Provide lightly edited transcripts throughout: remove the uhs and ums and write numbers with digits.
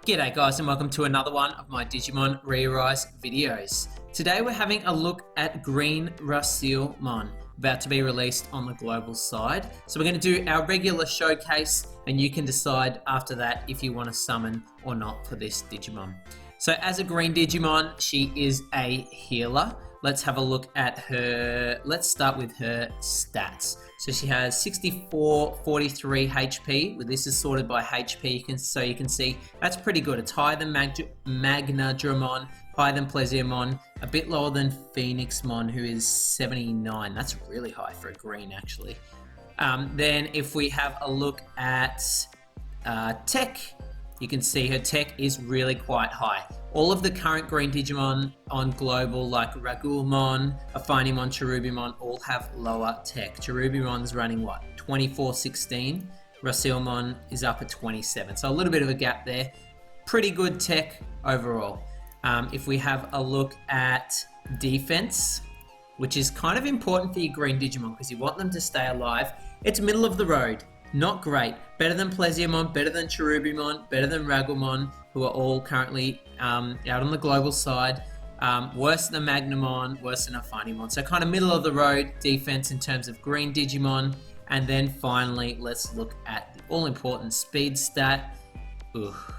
G'day guys and welcome to another one of my Digimon ReArise videos. Today we're having a look at Green Rasielmon, about to be released on the global side. So we're going to do our regular showcase and you can decide after that if you want to summon or not for this Digimon. So as a green Digimon, she is a healer. Let's have a look at her. Let's start with her stats. So she has 64, 43 HP. Well, this is sorted by HP, so you can see that's pretty good. It's higher than Magnadramon, higher than Plesiomon, a bit lower than Phoenixmon, who is 79. That's really high for a green, actually. Then if we have a look at tech, you can see her tech is really quite high. All of the current green Digimon on global, like RASIELMON, Affinimon, Cherubimon, all have lower tech. Cherubimon's running what? 2416. RASIELMON is up at 27. So a little bit of a gap there. Pretty good tech overall. If we have a look at defense, which is kind of important for your green Digimon because you want them to stay alive, it's middle of the road. Not great. Better than Plesiomon, better than Cherubimon, better than RASIELMON, who are all currently out on the global side. Worse than Magnamon, worse than Affinimon. So kind of middle of the road defense in terms of green Digimon. And then finally, let's look at the all-important speed stat. Ugh.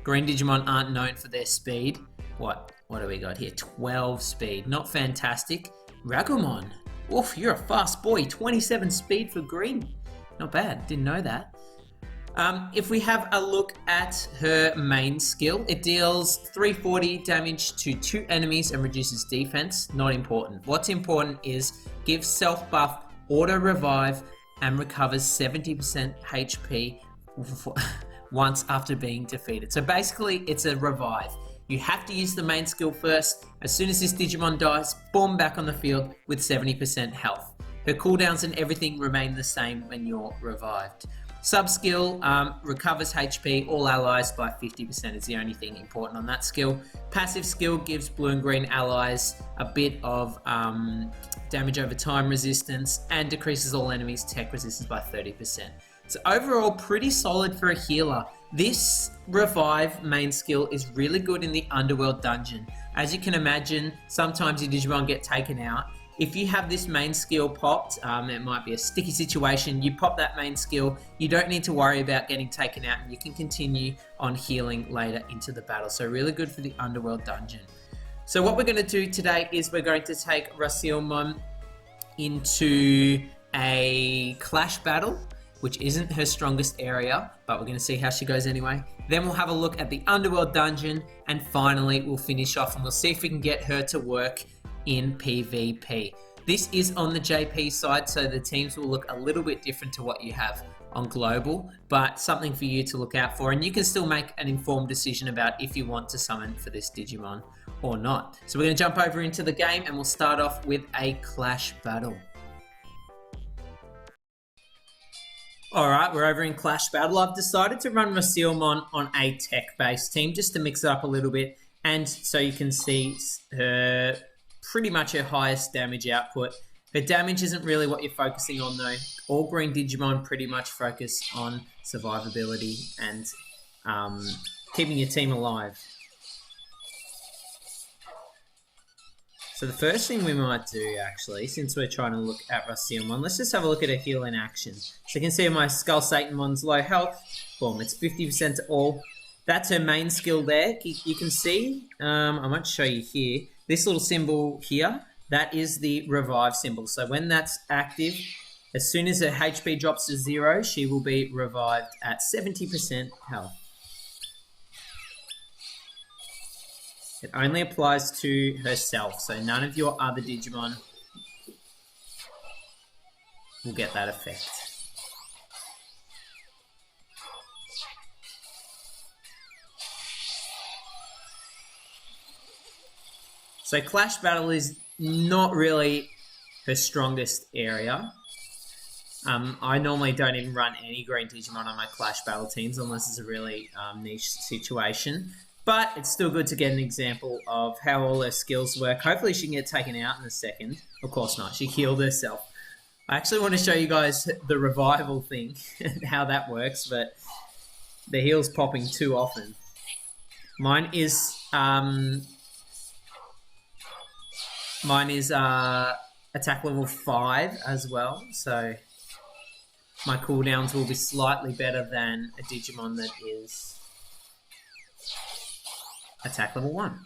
Green Digimon aren't known for their speed. What do we got here? 12 speed. Not fantastic. RASIELMON. Oof, you're a fast boy. 27 speed for green. Not bad, didn't know that. If we have a look at her main skill, it deals 340 damage to 2 enemies and reduces defense. Not important. What's important is gives self-buff, auto-revive, and recovers 70% HP once after being defeated. So basically, it's a revive. You have to use the main skill first. As soon as this Digimon dies, boom, back on the field with 70% health. Her cooldowns and everything remain the same when you're revived. Sub-skill recovers HP, all allies by 50% is the only thing important on that skill. Passive skill gives blue and green allies a bit of damage over time resistance and decreases all enemies' tech resistance by 30%. So overall, pretty solid for a healer. This revive main skill is really good in the Underworld Dungeon. As you can imagine, sometimes your Digimon get taken out. If you have this main skill popped, it might be a sticky situation, you pop that main skill, you don't need to worry about getting taken out and you can continue on healing later into the battle. So really good for the Underworld Dungeon. So what we're going to do today is we're going to take RASIELMON into a clash battle, which isn't her strongest area, but we're going to see how she goes anyway. Then we'll have a look at the Underworld Dungeon and finally we'll finish off and we'll see if we can get her to work in PvP. This is on the JP side, so the teams will look a little bit different to what you have on global, but something for you to look out for, and you can still make an informed decision about if you want to summon for this Digimon or not. So we're going to jump over into the game and we'll start off with a clash battle. Alright, we're over in Clash Battle. I've decided to run RASIELMON on a tech-based team just to mix it up a little bit, and so you can see her pretty much her highest damage output. Her damage isn't really what you're focusing on though. All green Digimon pretty much focus on survivability and keeping your team alive. So the first thing we might do actually, since we're trying to look at RASIELMON, let's just have a look at her heal in action. So you can see my Skull Satanmon's low health. Boom, it's 50% to all. That's her main skill there. You can see, I won't show you here, this little symbol here, that is the revive symbol. So when that's active, as soon as her HP drops to 0, she will be revived at 70% health. It only applies to herself, so none of your other Digimon will get that effect. So Clash Battle is not really her strongest area. I normally don't even run any green Digimon on my Clash Battle teams unless it's a really niche situation. But it's still good to get an example of how all her skills work. Hopefully she can get taken out in a second. Of course not, she healed herself. I actually want to show you guys the revival thing and how that works, but the heal's popping too often. Mine is attack level 5 as well, so my cooldowns will be slightly better than a Digimon that is attack level 1.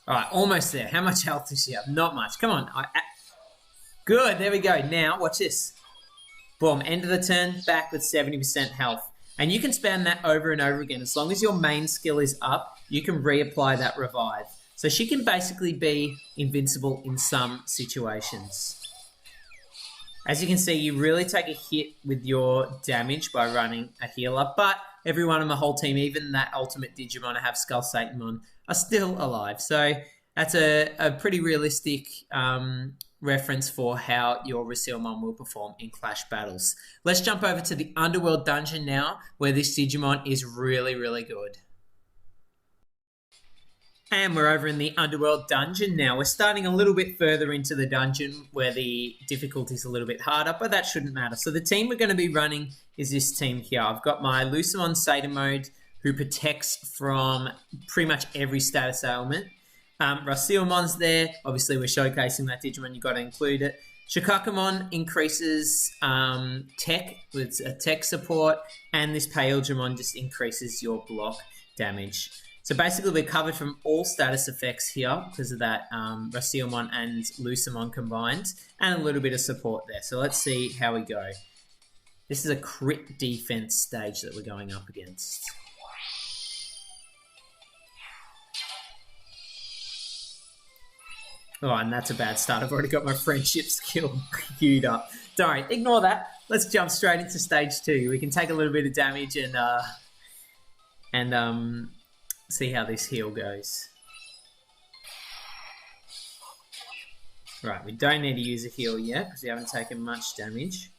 Alright, almost there. How much health does she have? Not much. Come on. Good, there we go. Now, watch this. Boom, end of the turn, back with 70% health. And you can spam that over and over again. As long as your main skill is up, you can reapply that revive. So she can basically be invincible in some situations. As you can see, you really take a hit with your damage by running a healer, but everyone on the whole team, even that ultimate Digimon I have, Skull Satanmon, are still alive. So that's a pretty realistic reference for how your RASIELMON will perform in Clash battles. Let's jump over to the Underworld Dungeon now, where this Digimon is really, really good. And we're over in the Underworld Dungeon now. We're starting a little bit further into the dungeon where the difficulty is a little bit harder, but that shouldn't matter. So the team we're going to be running is this team here. I've got my Lucemon Satyr mode, who protects from pretty much every status ailment. RASIELMON's there. Obviously, we're showcasing that Digimon. You've got to include it. Shikakumon increases tech with a tech support, and this Paildramon just increases your block damage. So basically, we're covered from all status effects here because of that RASIELMON and Lucemon combined, and a little bit of support there. So let's see how we go. This is a crit defense stage that we're going up against. Oh, and that's a bad start. I've already got my friendship skill queued up. Don't worry, ignore that. Let's jump straight into stage 2. We can take a little bit of damage and see how this heal goes. Right, we don't need to use a heal yet because we haven't taken much damage.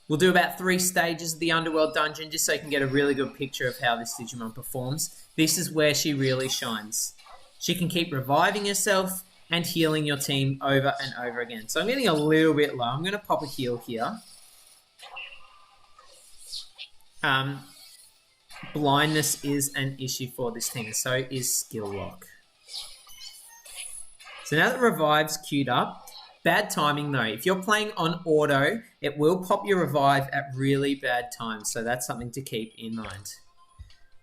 We'll do about 3 stages of the Underworld Dungeon just so you can get a really good picture of how this Digimon performs. This is where she really shines. She can keep reviving herself and healing your team over and over again. So I'm getting a little bit low. I'm going to pop a heal here. Blindness is an issue for this team, and so is Skill Lock. So now that Revive's queued up, bad timing though. If you're playing on auto, it will pop your Revive at really bad times, so that's something to keep in mind.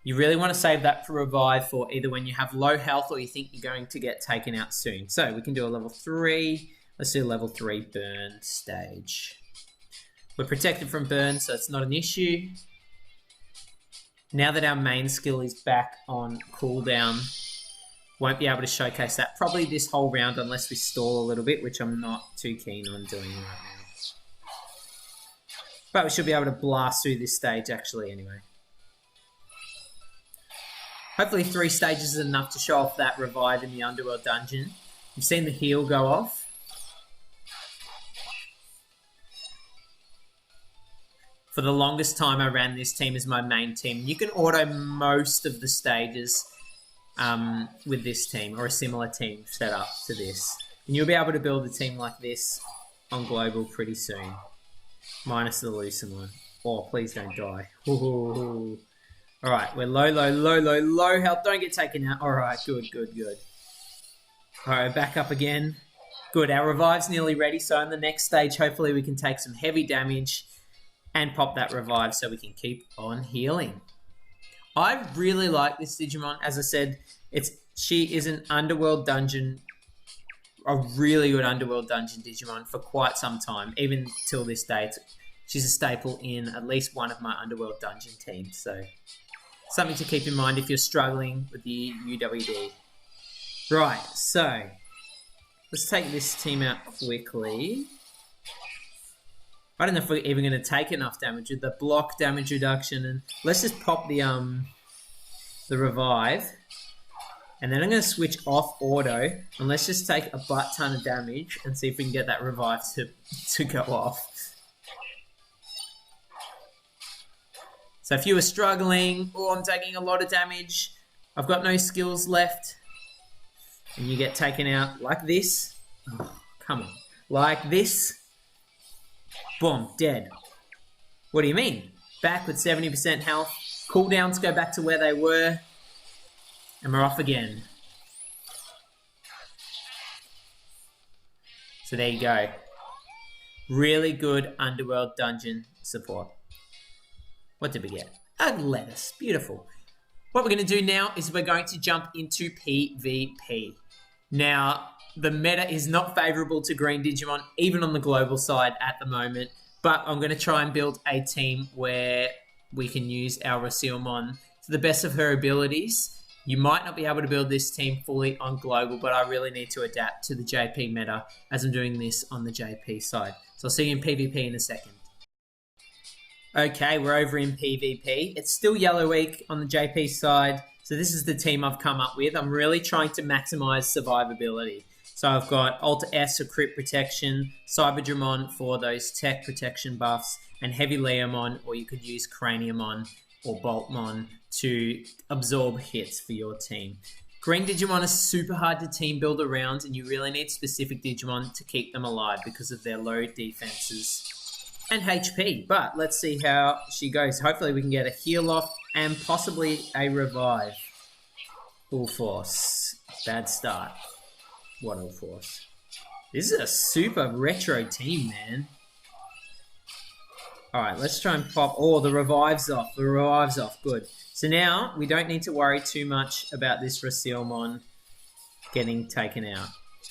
You really want to save that for Revive for either when you have low health or you think you're going to get taken out soon. So we can do a level 3. Let's do a level 3 burn stage. We're protected from burn, so it's not an issue. Now that our main skill is back on cooldown, won't be able to showcase that probably this whole round unless we stall a little bit, which I'm not too keen on doing right now. But we should be able to blast through this stage actually anyway. Hopefully 3 stages is enough to show off that Revive in the Underworld Dungeon. You've seen the heal go off. For the longest time I ran this team as my main team. You can auto most of the stages with this team or a similar team set up to this. And you'll be able to build a team like this on Global pretty soon. Minus the Lucemon. Oh, please don't die. Ooh. Alright, we're low health. Don't get taken out. Alright, good. Alright, back up again. Good, our Revive's nearly ready, so in the next stage, hopefully we can take some heavy damage and pop that Revive so we can keep on healing. I really like this Digimon. As I said, she is an Underworld Dungeon, a really good Underworld Dungeon Digimon for quite some time. Even till this day, she's a staple in at least one of my Underworld Dungeon teams, so something to keep in mind if you're struggling with the UWD. Right, so let's take this team out quickly. I don't know if we're even going to take enough damage with the block damage reduction, and let's just pop the Revive, and then I'm going to switch off auto, and let's just take a butt ton of damage and see if we can get that Revive to go off. So if you were struggling, oh, I'm taking a lot of damage, I've got no skills left, and you get taken out like this. Oh, come on. Like this. Boom, dead. What do you mean? Back with 70% health. Cooldowns go back to where they were. And we're off again. So there you go. Really good Underworld Dungeon support. What did we get? A lettuce. Beautiful. What we're going to do now is we're going to jump into PvP. Now, the meta is not favorable to Green Digimon, even on the global side at the moment. But I'm going to try and build a team where we can use our RASIELMON to the best of her abilities. You might not be able to build this team fully on global, but I really need to adapt to the JP meta as I'm doing this on the JP side. So I'll see you in PvP in a second. Okay, we're over in PvP. It's still Yellow Week on the JP side, so this is the team I've come up with. I'm really trying to maximize survivability. So I've got Alter S for crit protection, Cyberdramon for those tech protection buffs, and Heavy Leomon, or you could use Craniamon or Boltmon to absorb hits for your team. Green Digimon is super hard to team build around, and you really need specific Digimon to keep them alive because of their low defenses and HP. But let's see how she goes. Hopefully we can get a heal off and possibly a revive. Full force. Bad start. What all force? This is a super retro team, man. Alright, let's try and pop... Oh, the revive's off. The revive's off. Good. So now, we don't need to worry too much about this RASIELMON getting taken out.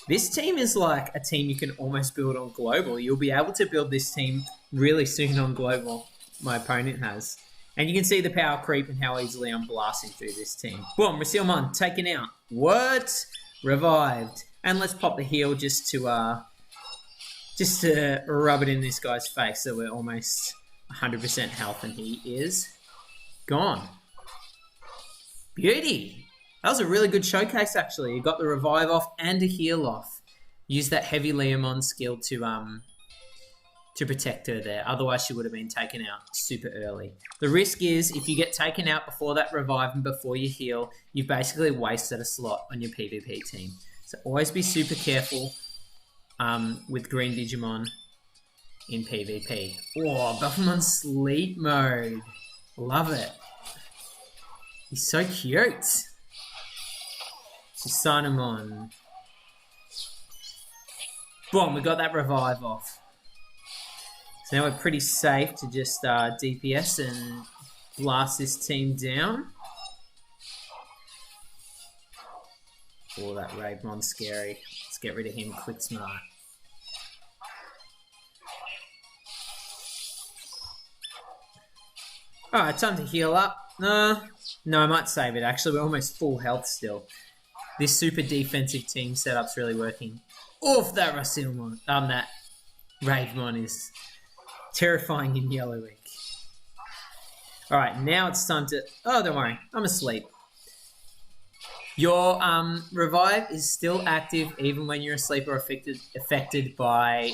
This team is like a team you can almost build on global. You'll be able to build this team really soon on global. My opponent has. And you can see the power creep and how easily I'm blasting through this team. Boom, RASIELMON taken out. What? Revived. And let's pop the heal just to rub it in this guy's face so we're almost 100% health and he is gone. Beauty. That was a really good showcase actually. You got the revive off and a heal off. Use that Heavy Leomon skill to protect her there. Otherwise she would have been taken out super early. The risk is if you get taken out before that revive and before you heal, you've basically wasted a slot on your PvP team. So always be super careful with Green Digimon in PvP. Oh, Buffamon sleep mode. Love it. He's so cute. Susanomon. Boom, we got that revive off. So now we're pretty safe to just DPS and blast this team down. Oh, that Ravemon's scary. Let's get rid of him quick smart. Alright, time to heal up. No, I might save it. Actually, we're almost full health still. This super defensive team setup's really working. Oof, that RASIELMON, that Ravemon is terrifying in Yellow Week. Alright, now it's time to... Oh, don't worry. I'm asleep. Your revive is still active even when you're asleep or affected by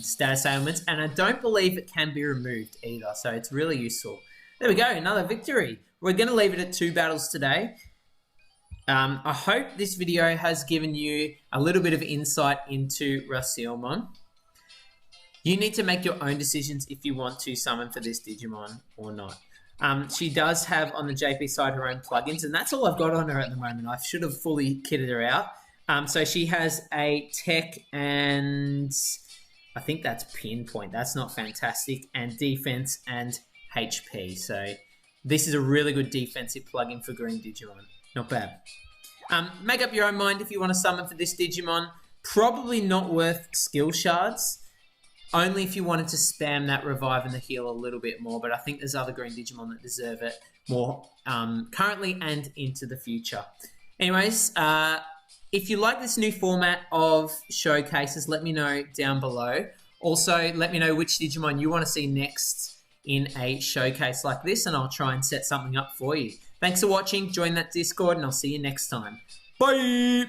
status ailments, and I don't believe it can be removed either, so it's really useful. There we go, another victory. We're going to leave it at 2 battles today. I hope this video has given you a little bit of insight into RASIELMON. You need to make your own decisions if you want to summon for this Digimon or not. She does have on the JP side her own plugins, and that's all I've got on her at the moment. I should have fully kitted her out. So she has a tech and I think that's pinpoint. That's not fantastic. And defense and HP. So this is a really good defensive plugin for Green Digimon. Not bad. Make up your own mind if you want to summon for this Digimon. Probably not worth skill shards. Only if you wanted to spam that revive and the heal a little bit more, but I think there's other Green Digimon that deserve it more currently and into the future. Anyways, if you like this new format of showcases, let me know down below. Also, let me know which Digimon you want to see next in a showcase like this, and I'll try and set something up for you. Thanks for watching, join that Discord, and I'll see you next time. Bye!